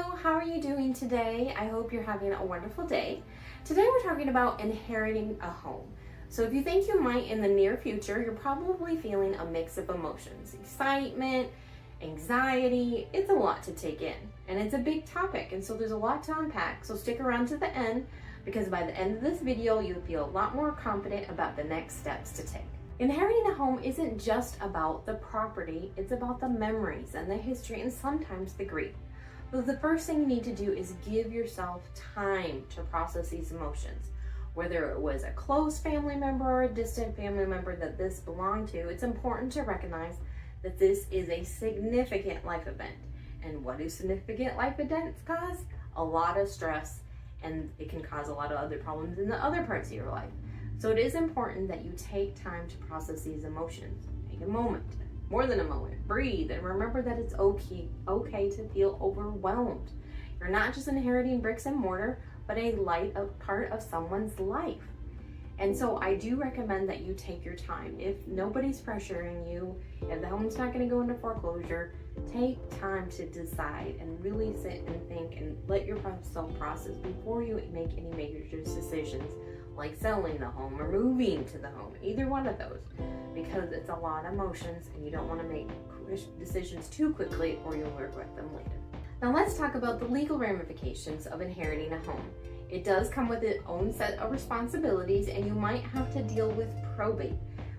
Hello, how are you doing today? I hope you're having a wonderful day. Today we're talking about inheriting a home. So if you think you might in the near future, you're probably feeling a mix of emotions, excitement, anxiety. It's a lot to take in and it's a big topic, and so there's a lot to unpack. So stick around to the end, because by the end of this video, you'll feel a lot more confident about the next steps to take. Inheriting a home isn't just about the property, it's about the memories and the history and sometimes the grief. So the first thing you need to do is give yourself time to process these emotions. Whether it was a close family member or a distant family member that this belonged to, it's important to recognize that this is a significant life event. And what do significant life events cause? A lot of stress, and it can cause a lot of other problems in the other parts of your life. So it is important that you take time to process these emotions. Take a moment, more than a moment, breathe, and remember that it's okay to feel overwhelmed. You're not just inheriting bricks and mortar, but a part of someone's life. And so I do recommend that you take your time. If nobody's pressuring you, if the home's not going to go into foreclosure, take time to decide and really sit and think and let yourself process before you make any major decisions, like selling the home or moving to the home, either one of those, because it's a lot of emotions and you don't want to make decisions too quickly or you'll regret them later. Now let's talk about the legal ramifications of inheriting a home. It does come with its own set of responsibilities, and you might have to deal with probate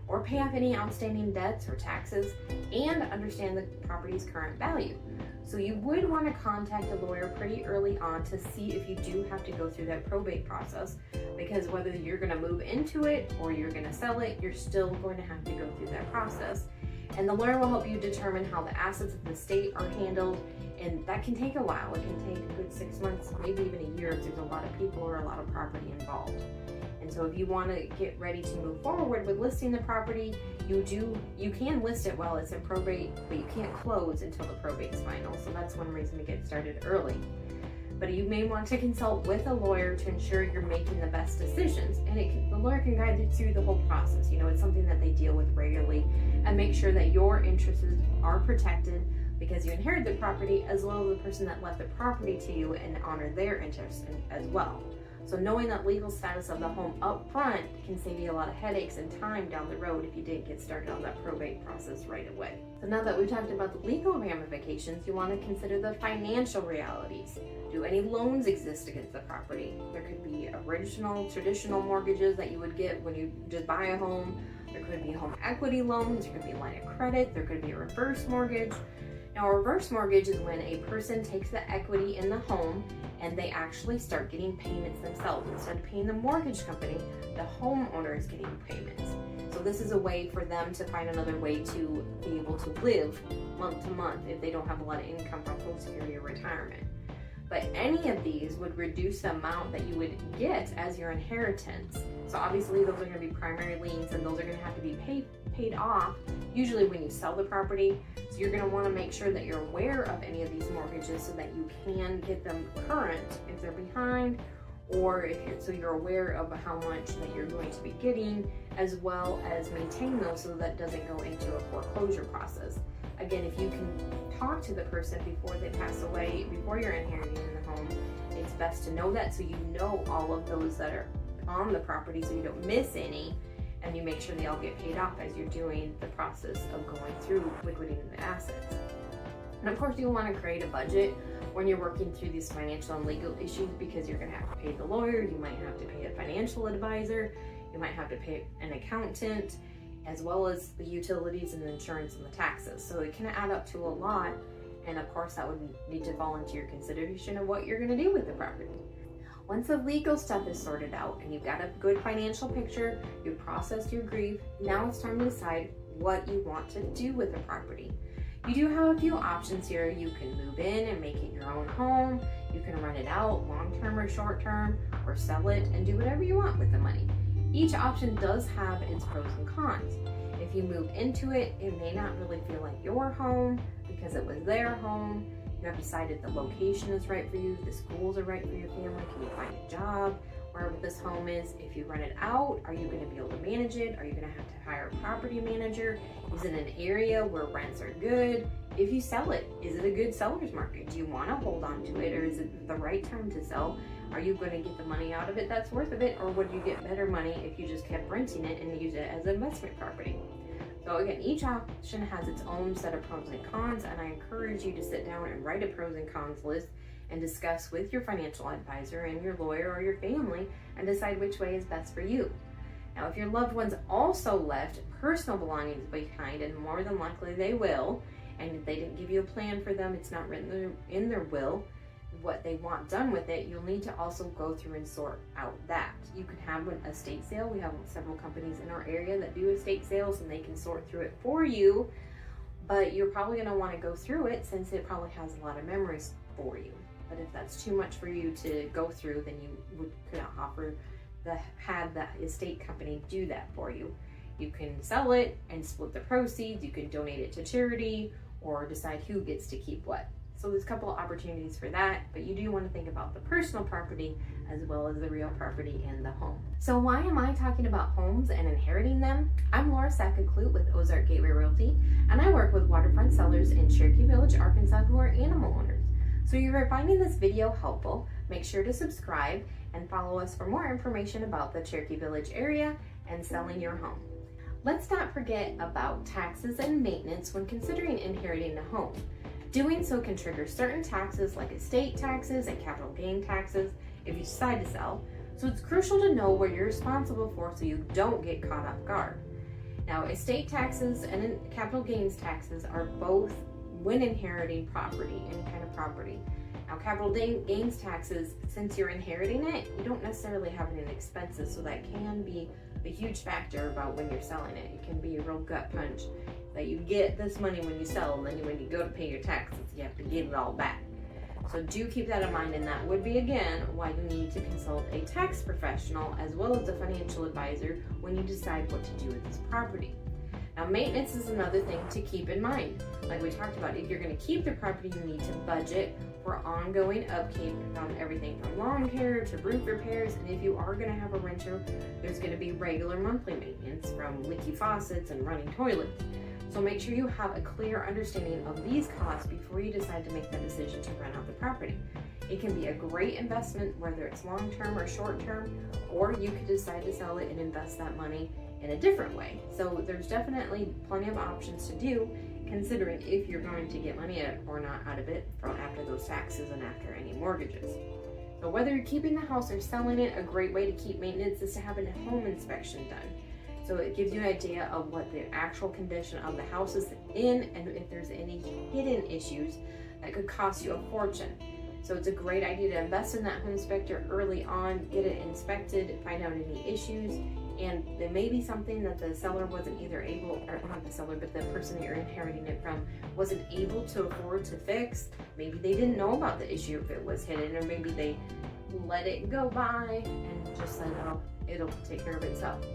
or pay off any outstanding debts or taxes and understand the property's current value. So you would want to contact a lawyer pretty early on to see if you do have to go through that probate process, because whether you're going to move into it or you're going to sell it, you're still going to have to go through that process. And the lawyer will help you determine how the assets of the estate are handled, and that can take a while. It can take a good 6 months, maybe even a year if there's a lot of people or a lot of property involved. And so if you want to get ready to move forward with listing the property, you can list it while it's in probate, but you can't close until the probate's final. So that's one reason to get started early. But you may want to consult with a lawyer to ensure you're making the best decisions. And the lawyer can guide you through the whole process. You know, it's something that they deal with regularly, and make sure that your interests are protected because you inherit the property, as well as the person that left the property to you, and honor their interests as well. So knowing that legal status of the home up front can save you a lot of headaches and time down the road if you didn't get started on that probate process right away. So now that we've talked about the legal ramifications, you want to consider the financial realities. Do any loans exist against the property? There could be original, traditional mortgages that you would get when you just buy a home. There could be home equity loans, there could be a line of credit, there could be a reverse mortgage. Now, a reverse mortgage is when a person takes the equity in the home and they actually start getting payments themselves. Instead of paying the mortgage company, the homeowner is getting payments. So this is a way for them to find another way to be able to live month to month if they don't have a lot of income from Social Security or retirement. But any of these would reduce the amount that you would get as your inheritance. So obviously those are going to be primary liens, and those are going to have to be paid off usually when you sell the property. So you're going to want to make sure that you're aware of any of these mortgages so that you can get them current if they're behind, or so you're aware of how much that you're going to be getting, as well as maintain those so that doesn't go into a foreclosure process. Again, if you can talk to the person before they pass away, before you're inheriting the home, it's best to know that, so you know all of those that are on the property so you don't miss any, and you make sure they all get paid off as you're doing the process of going through liquidating the assets. And of course, you'll want to create a budget when you're working through these financial and legal issues, because you're going to have to pay the lawyer, you might have to pay a financial advisor, you might have to pay an accountant, as well as the utilities and the insurance and the taxes. So it can add up to a lot, and of course that would need to fall into your consideration of what you're going to do with the property. Once the legal stuff is sorted out and you've got a good financial picture, you've processed your grief, now it's time to decide what you want to do with the property. You do have a few options here. You can move in and make it your own home, you can rent it out long-term or short-term, or sell it and do whatever you want with the money. Each option does have its pros and cons. If you move into it, it may not really feel like your home because it was their home. You have decided the location is right for you, the schools are right for your family, can you find a job wherever this home is? If you rent it out, are you going to be able to manage it? Are you going to have to hire a property manager? Is it an area where rents are good? If you sell it, is it a good seller's market? Do you want to hold on to it, or is it the right time to sell? Are you going to get the money out of it that's worth of it, or would you get better money if you just kept renting it and use it as an investment property? So again, each option has its own set of pros and cons, and I encourage you to sit down and write a pros and cons list and discuss with your financial advisor and your lawyer or your family and decide which way is best for you. Now, if your loved ones also left personal belongings behind, and more than likely they will, and if they didn't give you a plan for them, it's not written in their will, what they want done with it, you'll need to also go through and sort out that. You can have an estate sale. We have several companies in our area that do estate sales, and they can sort through it for you, but you're probably going to want to go through it since it probably has a lot of memories for you. But if that's too much for you to go through, then you could offer have the estate company do that for you. You can sell it and split the proceeds. You can donate it to charity or decide who gets to keep what. So there's a couple of opportunities for that, but you do want to think about the personal property as well as the real property in the home. So why am I talking about homes and inheriting them? I'm Sackett Clute with Ozark Gateway Realty, and I work with waterfront sellers in Cherokee Village, Arkansas, who are animal owners. So if you're finding this video helpful, make sure to subscribe and follow us for more information about the Cherokee Village area and selling your home. Let's not forget about taxes and maintenance when considering inheriting a home. Doing so can trigger certain taxes like estate taxes and capital gain taxes if you decide to sell. So it's crucial to know what you're responsible for so you don't get caught off guard. Now, estate taxes and capital gains taxes are both when inheriting property, any kind of property. Now, capital gains taxes, since you're inheriting it, you don't necessarily have any expenses, so that can be a huge factor about when you're selling it. It can be a real gut punch that you get this money when you sell, and then when you go to pay your taxes, you have to give it all back. So do keep that in mind, and that would be, again, why you need to consult a tax professional as well as a financial advisor when you decide what to do with this property. Now, maintenance is another thing to keep in mind. Like we talked about, if you're going to keep the property, you need to budget for ongoing upkeep from everything from lawn care to roof repairs. And if you are going to have a renter, there's going to be regular monthly maintenance from leaky faucets and running toilets. So make sure you have a clear understanding of these costs before you decide to make that decision to rent out the property. It can be a great investment, whether it's long-term or short-term, or you could decide to sell it and invest that money in a different way. So there's definitely plenty of options to do, considering if you're going to get money or not out of it from after those taxes and after any mortgages. So whether you're keeping the house or selling it, a great way to keep maintenance is to have a home inspection done. So it gives you an idea of what the actual condition of the house is in, and if there's any hidden issues that could cost you a fortune. So it's a great idea to invest in that home inspector early on, get it inspected, find out any issues, and there may be something that the seller wasn't either able, or not the seller, but the person that you're inheriting it from wasn't able to afford to fix. Maybe they didn't know about the issue if it was hidden, or maybe they let it go by and just said, oh, it'll take care of itself.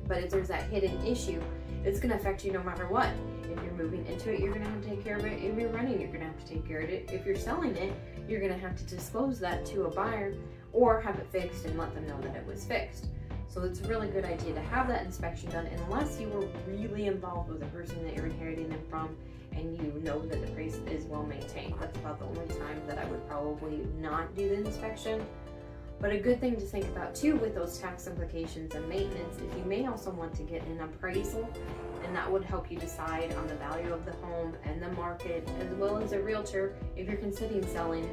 But if there's that hidden issue, it's going to affect you no matter what. If you're moving into it, you're going to have to take care of it. If you're renting, you're going to have to take care of it. If you're selling it, you're going to have to disclose that to a buyer or have it fixed and let them know that it was fixed. So it's a really good idea to have that inspection done unless you were really involved with the person that you're inheriting it from and you know that the place is well maintained. That's about the only time that I would probably not do the inspection. But a good thing to think about too with those tax implications and maintenance is you may also want to get an appraisal, and that would help you decide on the value of the home and the market, as well as a realtor if you're considering selling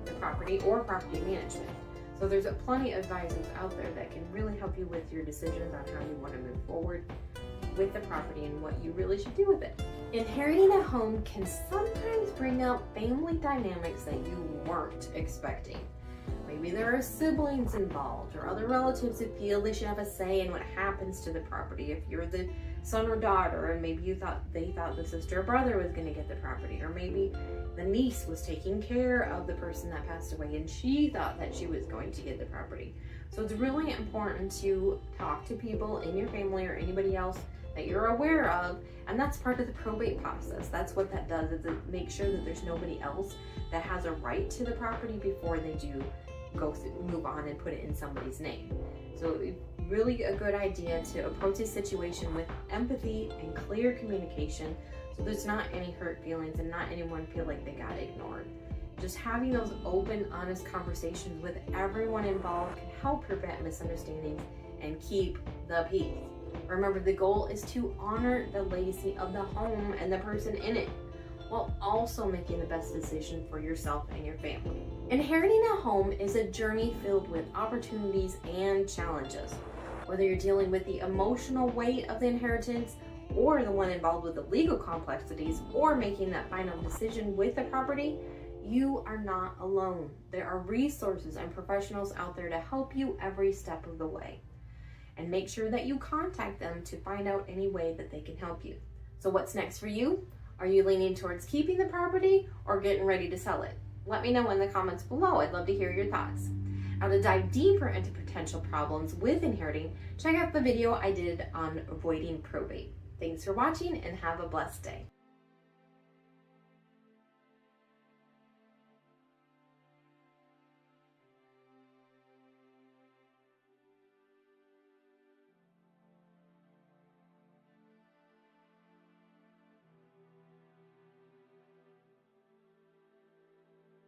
the property or property management. So there's plenty of advisors out there that can really help you with your decisions on how you want to move forward with the property and what you really should do with it. Inheriting a home can sometimes bring up family dynamics that you weren't expecting. Maybe there are siblings involved or other relatives who feel they should have a say in what happens to the property. If you're the son or daughter and maybe they thought the sister or brother was going to get the property, or maybe the niece was taking care of the person that passed away and she thought that she was going to get the property. So it's really important to talk to people in your family or anybody else that you're aware of, and that's part of the probate process. That's what that does, is it makes sure that there's nobody else that has a right to the property before they do move on and put it in somebody's name. So really a good idea to approach this situation with empathy and clear communication So there's not any hurt feelings and not anyone feel like they got ignored. Just having those open, honest conversations with everyone involved can help prevent misunderstandings and keep the peace. Remember, the goal is to honor the legacy of the home and the person in it, while also making the best decision for yourself and your family. Inheriting a home is a journey filled with opportunities and challenges. Whether you're dealing with the emotional weight of the inheritance, or the one involved with the legal complexities, or making that final decision with the property, you are not alone. There are resources and professionals out there to help you every step of the way. And make sure that you contact them to find out any way that they can help you. So what's next for you? Are you leaning towards keeping the property or getting ready to sell it? Let me know in the comments below. I'd love to hear your thoughts. Now, to dive deeper into potential problems with inheriting, check out the video I did on avoiding probate. Thanks for watching and have a blessed day.